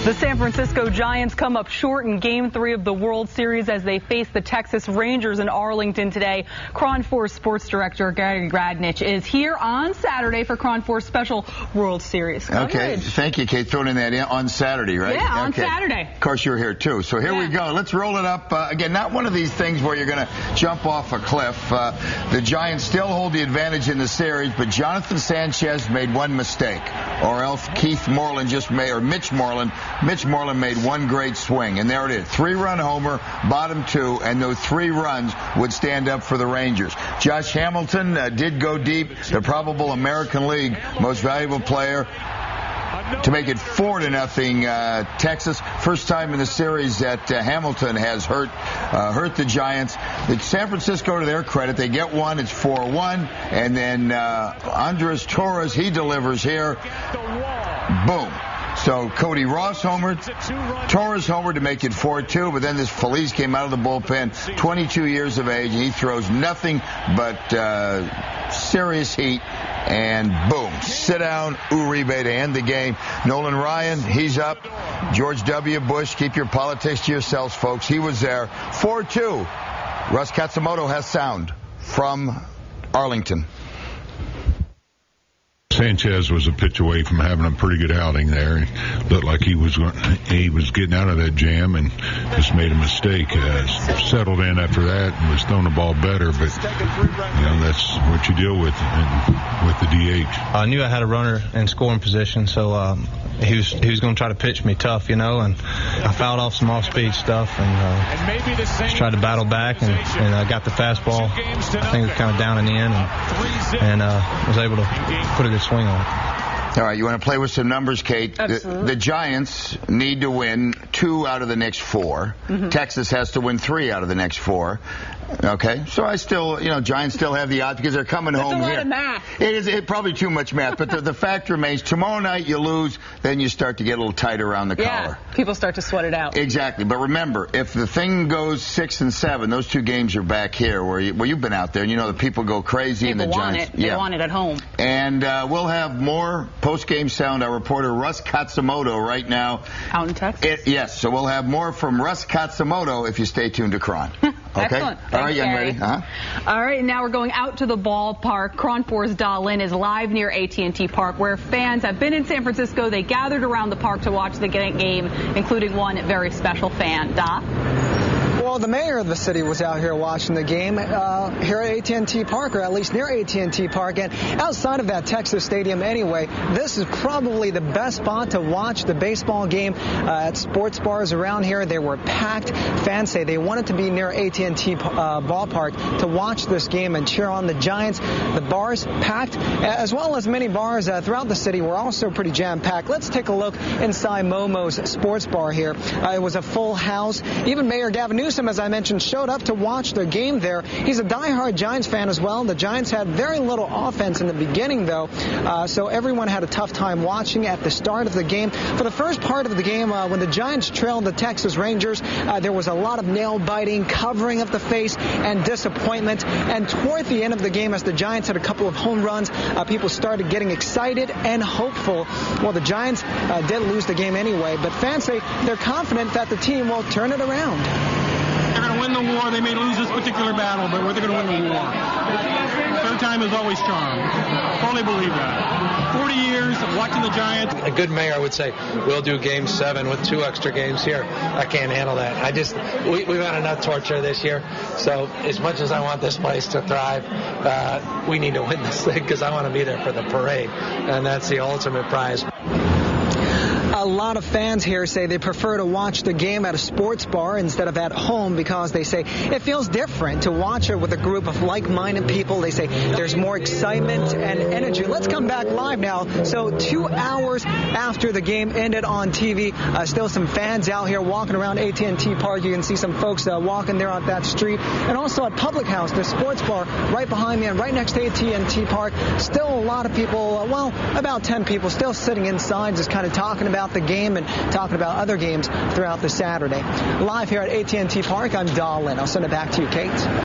The San Francisco Giants come up short in Game 3 of the World Series as they face the Texas Rangers in Arlington today. KRON 4 Sports Director Gary Gradnich is here on Saturday for KRON 4's special World Series coverage. Okay, thank you, Kate. Throwing in that on Saturday, right? Yeah, on okay. Saturday. Of course, you're here, too. So here we go. Let's roll it up. Again, not one of these things where you're going to jump off a cliff. The Giants still hold the advantage in the series, but Jonathan Sanchez made one mistake, or else Mitch Moreland made one great swing, and there it is. 3-run homer, bottom 2, and those 3 runs would stand up for the Rangers. Josh Hamilton did go deep, the probable American League most valuable player, to make it 4-0 Texas. First time in the series that Hamilton has hurt the Giants. It's San Francisco, to their credit, they get one. It's 4-1, and then Andres Torres, he delivers here. Boom. So Cody Ross homered, Torres homered to make it 4-2, but then this Feliz came out of the bullpen, 22 years of age, and he throws nothing but serious heat, and boom, sit down, Uribe to end the game. Nolan Ryan, he's up. George W. Bush, keep your politics to yourselves, folks. He was there. 4-2. Russ Katsumoto has sound from Arlington. Sanchez was a pitch away from having a pretty good outing there. It looked like he was getting out of that jam and just made a mistake. Settled in after that and was throwing the ball better, but that's what you deal with the DH. I knew I had a runner in scoring position, so he was going to try to pitch me tough, and I fouled off some off-speed stuff and just tried to battle back and I got the fastball. I think it was kind of down in the end and was able to put a good swing on it. All right, you want to play with some numbers, Kate? Absolutely. The Giants need to win 2 out of the next 4. Texas has to win 3 out of the next 4. Okay, so I still, Giants still have the odds because they're coming home here. That's a lot of math. It is probably too much math, but the fact remains, tomorrow night you lose, then you start to get a little tight around the collar. People start to sweat it out. Exactly, but remember, if the thing goes 6 and 7, those 2 games are back here where you've been out there, and the people go crazy. People and the want Giants, it. They want it at home. And we'll have more post-game sound. Our reporter Russ Katsumoto right now. Out in Texas? Yes, so we'll have more from Russ Katsumoto if you stay tuned to KRON. Okay? Excellent. All right, young lady. All right, now we're going out to the ballpark. KRON 4's Da Lin is live near AT&T Park, where fans have been in San Francisco. They gathered around the park to watch the game, including one very special fan. Da? Well, the mayor of the city was out here watching the game here at AT&T Park, or at least near AT&T Park. And outside of that Texas stadium anyway, this is probably the best spot to watch the baseball game. At sports bars around here, they were packed. Fans say they wanted to be near AT&T ballpark to watch this game and cheer on the Giants. The bars packed, as well as many bars throughout the city were also pretty jam-packed. Let's take a look inside Momo's sports bar here. It was a full house. Even Mayor Gavin Newsom, as I mentioned, showed up to watch the game there. He's a diehard Giants fan as well. The Giants had very little offense in the beginning, though, so everyone had a tough time watching at the start of the game. For the first part of the game, when the Giants trailed the Texas Rangers, there was a lot of nail-biting, covering of the face, and disappointment. And toward the end of the game, as the Giants had a couple of home runs, people started getting excited and hopeful. Well, the Giants did lose the game anyway, but fans say they're confident that the team will turn it around. They're going to win the war. They may lose this particular battle, but they're going to win the war. Third time is always charm. Fully believe that. 40 years of watching the Giants. A good mayor would say, we'll do Game 7 with 2 extra games here. I can't handle that. We've had enough torture this year. So as much as I want this place to thrive, we need to win this thing because I want to be there for the parade. And that's the ultimate prize. A lot of fans here say they prefer to watch the game at a sports bar instead of at home because they say it feels different to watch it with a group of like-minded people. They say there's more excitement and energy. Let's come back live now. So 2 hours after the game ended on TV, still some fans out here walking around AT&T Park. You can see some folks walking there on that street. And also at Public House, the sports bar right behind me and right next to AT&T Park. Still a lot of people, about 10 people still sitting inside just kind of talking about the game and talking about other games throughout the Saturday. Live here at AT&T Park, I'm Da Lin. I'll send it back to you, Kate.